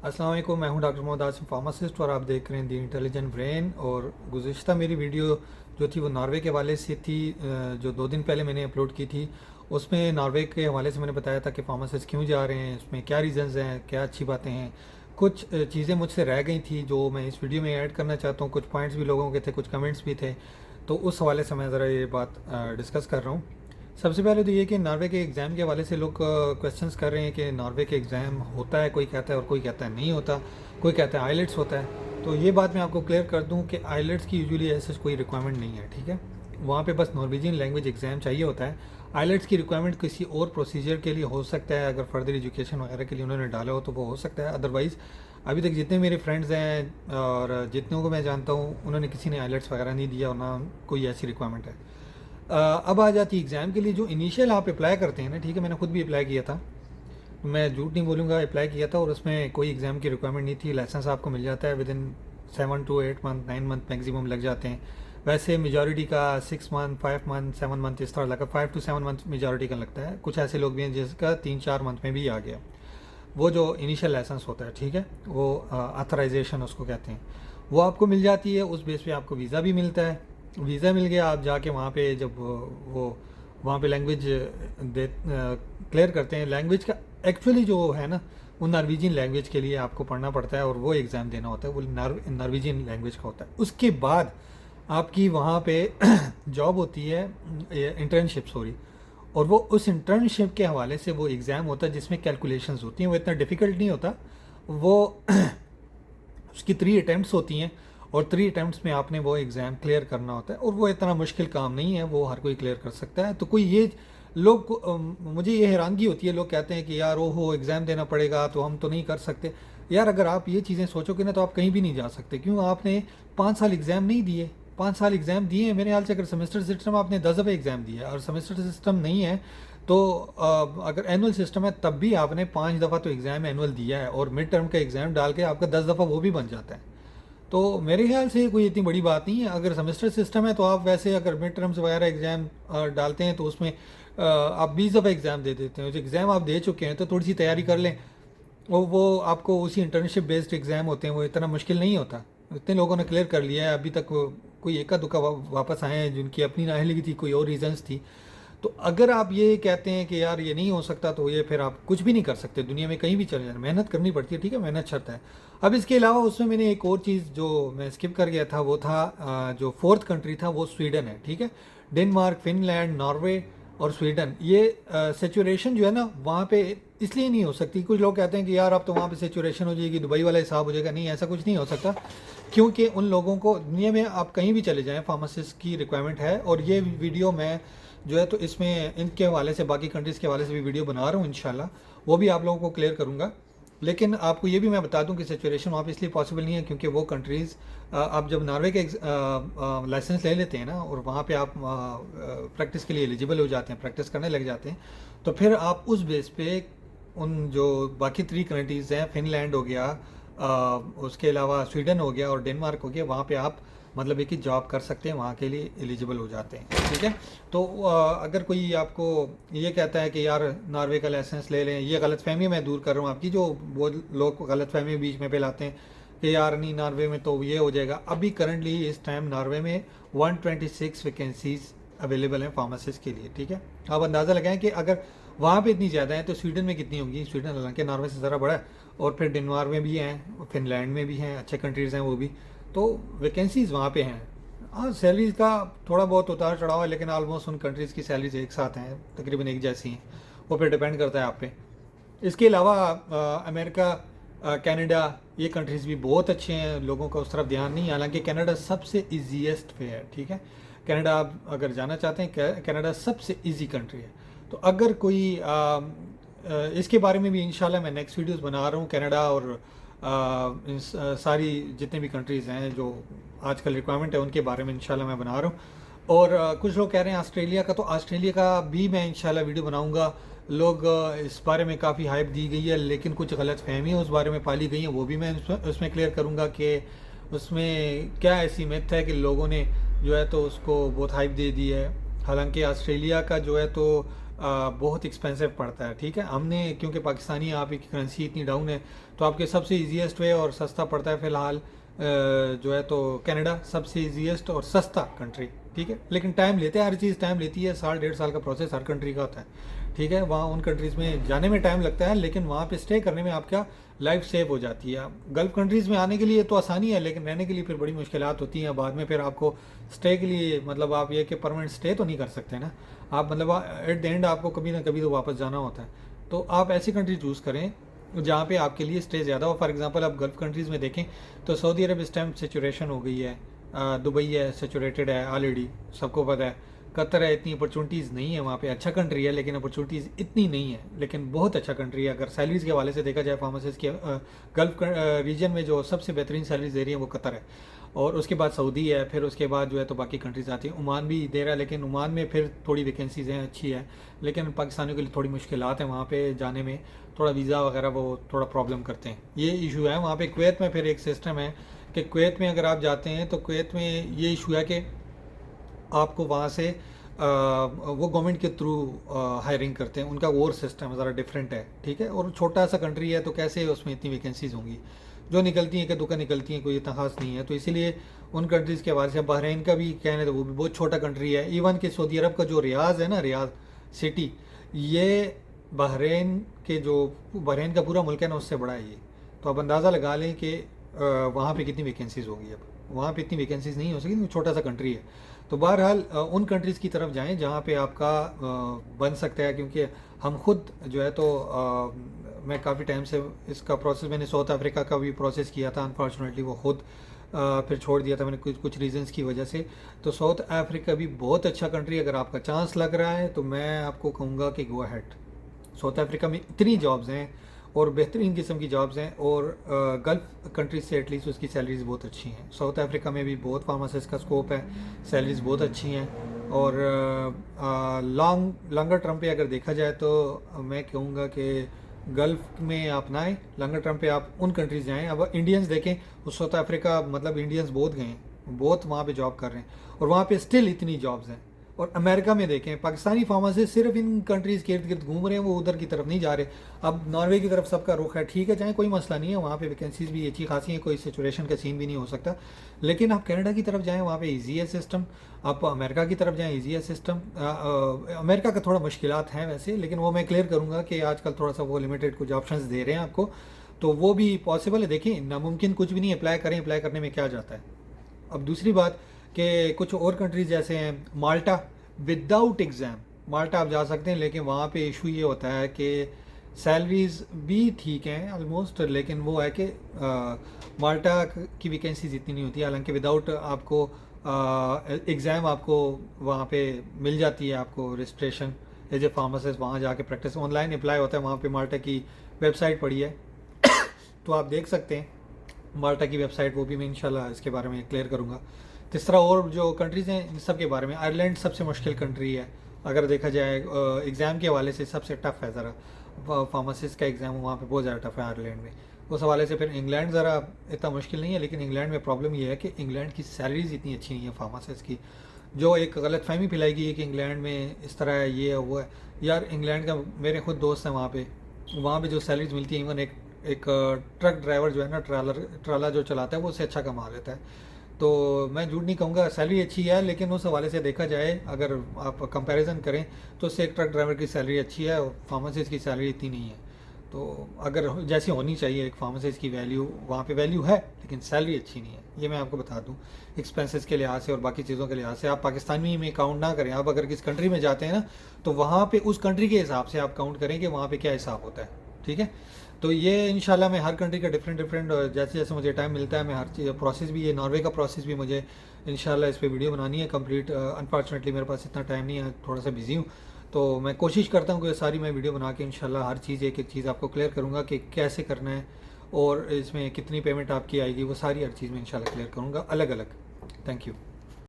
अस्सलाम वालेकुम, मैं हूं डॉक्टर मोहम्मद आसिम फार्मासिस्ट और आप देख रहे हैं दी इंटेलिजेंट ब्रेन। और गुज़िश्ता मेरी वीडियो जो थी वो नॉर्वे के हवाले से थी, जो 2 दिन पहले मैंने अपलोड की थी। उसमें नॉर्वे के हवाले से मैंने बताया था कि फार्मासिस्ट क्यों जा रहे हैं, उसमें क्या रीज़न्स हैं, क्या अच्छी बातें हैं। कुछ चीज़ें मुझसे रह गई थी जो मैं इस वीडियो में ऐड करना चाहता हूँ। कुछ पॉइंट्स भी लोगों के थे, कुछ कमेंट्स भी थे, तो उस हवाले से मैं ज़रा ये बात डिस्कस कर रहा हूँ। सबसे पहले तो ये कि नॉर्वे के एग्ज़ाम के हवाले से लोग क्वेश्चंस कर रहे हैं कि नॉर्वे के एग्ज़ाम होता है, कोई कहता है, और कोई कहता है नहीं होता, कोई कहता है आइलेट्स होता है। तो ये बात मैं आपको क्लियर कर दूं कि आइलेट्स की यूजुअली ऐसे कोई रिक्वायरमेंट नहीं है, ठीक है। वहाँ पे बस नॉर्वेजियन लैंग्वेज एग्ज़ाम चाहिए होता है। आइलेट्स की रिक्वायरमेंट किसी और प्रोसीजर के लिए हो सकता है, अगर फर्दर एजुकेशन वगैरह के लिए उन्होंने डाला हो तो वो हो सकता है। अदरवाइज़ अभी तक जितने मेरे फ्रेंड्स हैं और जितनों को मैं जानता हूँ, उन्होंने किसी ने आइलेट्स वगैरह नहीं दिया और ना कोई ऐसी रिक्वायरमेंट है। अब आ जाती है एग्ज़ाम के लिए जो इनिशियल आप अप्लाई करते हैं ना, ठीक है। मैंने खुद भी अप्लाई किया था, मैं झूठ नहीं बोलूँगा, अप्लाई किया था और उसमें कोई एग्ज़ाम की रिक्वायरमेंट नहीं थी। लाइसेंस आपको मिल जाता है with in 7 to 8 month, 9 month maximum लग जाते हैं। वैसे मेजॉरिटी का 6 मंथ, 5 मंथ, 7 मंथ इस तरह लगा। 5 to 7 मंथ मेजॉरिटी का लगता है। कुछ ऐसे लोग भी हैं जिसका 3-4 मंथ में भी आ गया। वो जो इनिशियल लाइसेंस होता है, ठीक है, वो ऑथराइजेशन उसको कहते हैं, वो आपको मिल जाती है। उस बेस पे आपको वीज़ा भी मिलता है। वीज़ा मिल गया, आप जाके वहाँ पे जब वो वहाँ पे लैंग्वेज दे क्लियर करते हैं। लैंग्वेज का एक्चुअली जो है ना, वो नॉर्वेजियन लैंग्वेज के लिए आपको पढ़ना पड़ता है और वो एग्ज़ाम देना होता है, वो नॉर्वेजियन लैंग्वेज का होता है। उसके बाद आपकी वहाँ पे जॉब होती है, इंटर्नशिप सॉरी। और वो उस इंटर्नशिप के हवाले से वो एग्ज़ाम होता है जिसमें कैलकुलेशंस होती हैं। वो इतना डिफ़िकल्ट नहीं होता। वो उसकी 3 अटैम्प्ट्स होती हैं और 3 अटैम्प्ट्स में आपने वो एग्ज़ाम क्लियर करना होता है और वो इतना मुश्किल काम नहीं है, वो हर कोई क्लियर कर सकता है। तो कोई ये लोग मुझे ये हैरानगी होती है, लोग कहते हैं कि यार ओहो एग्ज़ाम देना पड़ेगा तो हम तो नहीं कर सकते। यार अगर आप ये चीज़ें सोचोगे ना तो आप कहीं भी नहीं जा सकते। क्यों? आपने 5 साल एग्ज़ाम नहीं दिए, 5 साल एग्ज़ाम दिए हैं मेरे ख्याल से। अगर सेमेस्टर सिस्टम आपने 10 दफ़े एग्ज़ाम दिया है और सेमेस्टर सिस्टम नहीं है तो अगर एनुअल सिस्टम है तब भी आपने 5 दफ़ा तो एग्ज़ाम एनुअल दिया है और मिड टर्म का एग्ज़ाम डाल के आपका 10 दफ़ा वो भी बन जाता है। तो मेरे ख्याल से कोई इतनी बड़ी बात नहीं है। अगर सेमेस्टर सिस्टम है तो आप वैसे अगर मिड टर्म्स वगैरह एग्ज़ाम डालते हैं तो उसमें आप 20 दफ़ा एग्ज़ाम दे देते हैं। जो एग्ज़ाम आप दे चुके हैं तो थोड़ी सी तैयारी कर लें। वो आपको उसी इंटर्नशिप बेस्ड एग्ज़ाम होते हैं, वो इतना मुश्किल नहीं होता। इतने लोगों ने क्लियर कर लिया है अभी तक। कोई एका दुक्का वापस आए हैं जिनकी अपनी नाअहली थी, कोई और रीजंस थी। तो अगर आप ये कहते हैं कि यार ये नहीं हो सकता तो ये फिर आप कुछ भी नहीं कर सकते। दुनिया में कहीं भी चले जाए, मेहनत करनी पड़ती है, ठीक है, मेहनत शर्त है। अब इसके अलावा उसमें मैंने एक और चीज़ जो मैं स्किप कर गया था वो था जो फोर्थ कंट्री था वो स्वीडन है, ठीक है। डेनमार्क, फिनलैंड, नॉर्वे और स्वीडन, ये सेचुरेशन जो है ना वहाँ पे इसलिए नहीं हो सकती। कुछ लोग कहते हैं कि यार अब तो वहाँ पे सेचुरेशन हो जाएगी, दुबई वाला हिसाब हो जाएगा। नहीं, ऐसा कुछ नहीं हो सकता, क्योंकि उन लोगों को दुनिया में आप कहीं भी चले जाएं फार्मासिस्ट की रिक्वायरमेंट है। और ये वीडियो मैं जो है तो इसमें इनके हवाले से, बाकी कंट्रीज़ के हवाले से भी वीडियो बना रहा हूँ इंशाल्लाह, वो भी आप लोगों को क्लियर करूँगा। लेकिन आपको ये भी मैं बता दूं कि सिचुएशन वहाँ पे इसलिए पॉसिबल नहीं है क्योंकि वो कंट्रीज़, आप जब नॉर्वे के लाइसेंस ले लेते हैं ना और वहाँ पे आप प्रैक्टिस के लिए एलिजिबल हो जाते हैं, प्रैक्टिस करने लग जाते हैं, तो फिर आप उस बेस पे उन जो बाकी 3 कंट्रीज़ हैं, फिनलैंड हो गया, उसके अलावा स्वीडन हो गया और डेनमार्क हो गया, वहाँ पे आप मतलब एक ही जॉब कर सकते हैं, वहाँ के लिए एलिजिबल हो जाते हैं, ठीक है। तो अगर कोई आपको ये कहता है कि यार नॉर्वे का लाइसेंस ले लें, ये गलतफहमी मैं दूर कर रहा हूँ आपकी, जो वो लोग गलतफहमी बीच में फैलाते हैं कि यार नहीं नॉर्वे में तो ये हो जाएगा। अभी करंटली इस टाइम नॉर्वे में 126 वैकेंसीज अवेलेबल हैं फार्मासिस्ट के लिए, ठीक है। आप अंदाज़ा लगाएं कि अगर वहाँ पे इतनी ज़्यादा है तो स्वीडन में कितनी होंगी। स्वीडन हालांकि नॉर्वे से ज़रा बड़ा है, और फिर डेनमार्क में भी हैं, फिनलैंड में भी हैं, अच्छे कंट्रीज़ हैं वो भी। तो वैकेंसीज़ वहाँ पे हैं। हाँ, सैलरीज का थोड़ा बहुत उतार चढ़ाव है, लेकिन ऑलमोस्ट उन कंट्रीज़ की सैलरीज एक साथ हैं, तकरीबन एक जैसी हैं। वो फिर डिपेंड करता है आप पे। इसके अलावा अमेरिका, कनाडा, ये कंट्रीज़ भी बहुत अच्छे हैं, लोगों का उस तरफ ध्यान नहीं है। हालांकि कनाडा सबसे ईजीएस्ट पे है, ठीक है। कनाडा आप अगर जाना चाहते हैं, कनाडा सबसे ईजी कंट्री है। तो अगर कोई इसके बारे में भी इंशाल्लाह मैं नेक्स्ट वीडियोस बना रहा हूँ। कनाडा और सारी जितने भी कंट्रीज़ हैं जो आजकल रिक्वायरमेंट है उनके बारे में इंशाल्लाह मैं बना रहा हूँ। और कुछ लोग कह रहे हैं ऑस्ट्रेलिया का, तो ऑस्ट्रेलिया का भी मैं इंशाल्लाह वीडियो बनाऊंगा। लोग इस बारे में काफ़ी हाइप दी गई है, लेकिन कुछ गलत फहमियाँ उस बारे में पाली गई हैं, वो भी मैं उसमें क्लियर करूँगा कि उसमें क्या ऐसी मिथ है कि लोगों ने जो है तो उसको बहुत हाइप दे दी है। हालांकि ऑस्ट्रेलिया का जो है तो बहुत एक्सपेंसिव पड़ता है। ठीक है, हमने क्योंकि पाकिस्तानी आप की करेंसी इतनी डाउन है, तो आपके सबसे ईजीएस्ट वे और सस्ता पड़ता है फ़िलहाल जो है तो कनाडा सबसे ईजीएस्ट और सस्ता कंट्री। ठीक है, लेकिन टाइम लेते हैं, हर चीज़ टाइम लेती है, 1.5 साल का प्रोसेस हर कंट्री का होता है। ठीक है, वहाँ उन कंट्रीज़ में जाने में टाइम लगता है, लेकिन वहाँ पे स्टे करने में आपका लाइफ सेव हो जाती है। गल्फ़ कंट्रीज़ में आने के लिए तो आसानी है, लेकिन रहने के लिए फिर बड़ी मुश्किलात होती हैं बाद में। फिर आपको स्टे के लिए मतलब आप ये कि परमानेंट स्टे तो नहीं कर सकते ना आप, मतलब एट द एंड आपको कभी ना कभी तो वापस जाना होता है। तो आप ऐसी कंट्री चूज़ करें जहाँ पे आपके लिए स्टे ज़्यादा हो। फॉर एग्जांपल आप गल्फ़ कंट्रीज़ में देखें तो सऊदी अरब इस टाइम सेचुरेशन हो गई है, दुबई है सेचुरेटेड है ऑलरेडी, सबको पता है। कतर है, इतनी अपॉर्चुनिटीज़ नहीं है वहाँ पे, अच्छा कंट्री है लेकिन अपॉर्चुनिटीज़ इतनी नहीं है, लेकिन बहुत अच्छा कंट्री है। अगर सैलरीज़ के हवाले से देखा जाए फार्मासिस्ट के गल्फ़ रीजन में जो सबसे बेहतरीन सैलरीज दे रही है वो कतर है, और उसके बाद सऊदी है, फिर उसके बाद जो है तो बाकी कंट्रीज़ आती हैं। ओमान भी दे रहा है, लेकिन ओमान में फिर थोड़ी वैकेंसीज़ हैं, अच्छी है, लेकिन पाकिस्तानियों के लिए थोड़ी मुश्किलात हैं वहाँ पे जाने में, थोड़ा वीज़ा वगैरह वो थोड़ा प्रॉब्लम करते हैं, ये इशू है वहाँ पे। कुवैत में फिर एक सिस्टम है कि कुवैत में अगर आप जाते हैं तो कुवैत में ये इशू है कि आपको वहाँ से वो गवर्नमेंट के थ्रू हायरिंग करते हैं, उनका और सिस्टम ज़रा डिफरेंट है। ठीक है, और छोटा सा कंट्री है तो कैसे उसमें इतनी वैकेंसीज़ होंगी, जो निकलती हैं कि दुका निकलती हैं, कोई इतना खास नहीं है। तो इसीलिए उन कंट्रीज़ के हवाले से बहरीन का भी कहने तो वो भी बहुत छोटा कंट्री है। इवन कि सऊदी अरब का जो रियाज है ना, रियाज सिटी, ये बहरीन के जो बहरीन का पूरा मुल्क है ना उससे बड़ा है ये। तो आप अंदाज़ा लगा लें कि वहाँ पे कितनी वैकेंसीज़ होगी। अब वहाँ पे इतनी वैकेंसीज़ नहीं हो सकेगी, छोटा सा कंट्री है। तो बहरहाल उन कंट्रीज़ की तरफ जाएं जहाँ पे आपका बन सकता है, क्योंकि हम खुद जो है तो मैं काफ़ी टाइम से इसका प्रोसेस, मैंने साउथ अफ्रीका का भी प्रोसेस किया था, अनफॉर्चुनेटली वो खुद फिर छोड़ दिया था मैंने कुछ रीजंस की वजह से। तो साउथ अफ्रीका भी बहुत अच्छा कंट्री, अगर आपका चांस लग रहा है तो मैं आपको कहूँगा कि गो अहेड। साउथ अफ्रीका में इतनी जॉब्स हैं और बेहतरीन किस्म की जॉब्स हैं, और गल्फ़ कंट्रीज से एटलीस्ट उसकी सैलरीज बहुत अच्छी हैं। साउथ अफ्रीका में भी बहुत फार्मासिस्ट का स्कोप है, सैलरीज बहुत अच्छी हैं, और लॉन्गर टर्म पे अगर देखा जाए तो मैं कहूँगा कि गल्फ़ में आप ना आए, लॉन्गर टर्म पे आप उन कंट्रीज़ जाएँ। अब इंडियंस देखें, उस साउथ अफ्रीका मतलब इंडियंस बहुत गए हैं, बहुत वहाँ पे जॉब कर रहे हैं, और वहाँ पे स्टिल इतनी जॉब्स हैं। और अमेरिका में देखें, पाकिस्तानी फार्मासिस्ट सिर्फ इन कंट्रीज़ के इर्द गिर्द घूम रहे हैं, वो उधर की तरफ नहीं जा रहे। अब नॉर्वे की तरफ सबका रुख है, ठीक है, चाहे कोई मसला नहीं है, वहाँ पे वैकेंसीज भी अच्छी खासी हैं, कोई सिचुएशन का सीन भी नहीं हो सकता। लेकिन आप कनाडा की तरफ जाएँ, वहाँ पे ईजी है सिस्टम। आप अमेरिका की तरफ जाएँ, ईजी है सिस्टम। अमेरिका का थोड़ा मुश्किलात हैं वैसे, लेकिन वो मैं क्लियर करूँगा कि आजकल थोड़ा सा वो लिमिटेड कुछ ऑप्शन दे रहे हैं आपको, तो वो भी पॉसिबल है। देखिए, नामुमकिन कुछ भी नहीं, अप्लाई करें, अप्लाई करने में क्या जाता है। अब दूसरी बात कि कुछ और कंट्रीज़ जैसे हैं माल्टा, विदाउट एग्ज़ाम माल्टा आप जा सकते हैं, लेकिन वहाँ पे इशू ये होता है कि सैलरीज भी ठीक हैं ऑलमोस्ट, लेकिन वो है कि माल्टा की वैकेंसीज इतनी नहीं होती, हालांकि विदाउट आपको एग्ज़ाम आपको वहाँ पे मिल जाती है, आपको रजिस्ट्रेशन एज ए फार्मासिस्ट, वहाँ जाके प्रैक्टिस ऑनलाइन अप्लाई होता है। वहाँ पे माल्टा की वेबसाइट पड़ी है तो आप देख सकते हैं माल्टा की वेबसाइट, वो भी मैं इंशाल्लाह इसके बारे में क्लियर करूँगा। इस तरह और जो कंट्रीज़ हैं इन सब के बारे में, आयरलैंड सबसे मुश्किल कंट्री है अगर देखा जाए एग्ज़ाम के हवाले से, सबसे टफ़ है ज़रा, फार्मासिस्ट का एग्ज़ाम वहाँ पे बहुत ज़्यादा टफ़ है आयरलैंड में। उस हवाले से फिर इंग्लैंड ज़रा इतना मुश्किल नहीं है, लेकिन इंग्लैंड में प्रॉब्लम ये है कि इंग्लैंड की सैलरीज इतनी अच्छी नहीं है फार्मासिस्ट की। जो एक गलत फहमी फैलाई गई है कि इंग्लैंड में इस तरह है, ये है वो है। यार इंग्लैंड का मेरे खुद दोस्त हैं वहाँ पे जो सैलरीज मिलती है, इवन एक ट्रक ड्राइवर जो है ना, ट्राला जो चलाता है वो उससे अच्छा कमा लेता है। तो मैं झूठ नहीं कहूँगा, सैलरी अच्छी है, लेकिन उस हवाले से देखा जाए अगर आप कंपैरिजन करें तो उससे एक ट्रक ड्राइवर की सैलरी अच्छी है और फार्मासिस्ट की सैलरी इतनी नहीं है। तो अगर जैसी होनी चाहिए एक फार्मासिस्ट की वैल्यू, वहाँ पे वैल्यू है, लेकिन सैलरी अच्छी नहीं है, ये मैं आपको बता दूँ। एक्सपेंसेस के लिहाज से और बाकी चीज़ों के लिहाज से आप पाकिस्तानी में काउंट ना करें। आप अगर किस कंट्री में जाते हैं ना, तो वहाँ पे उस कंट्री के हिसाब से आप काउंट करें कि वहाँ पे क्या हिसाब होता है, ठीक है। तो ये इंशाल्लाह मैं हर कंट्री का डिफरेंट जैसे जैसे मुझे टाइम मिलता है मैं हर चीज़ प्रोसेस भी, ये नॉर्वे का प्रोसेस भी मुझे इंशाल्लाह इस पर वीडियो बनानी है कंप्लीट। अनफॉर्चुनेटली मेरे पास इतना टाइम नहीं है, थोड़ा सा बिजी हूँ, तो मैं कोशिश करता हूँ कि सारी मैं वीडियो बना के इंशाल्लाह हर चीज़ एक एक चीज़ आपको क्लियर करूँगा कि कैसे करना है और इसमें कितनी पेमेंट आपकी आएगी, वो सारी हर चीज़ में इंशाल्लाह क्लियर करूँगा अलग अलग। Thank you.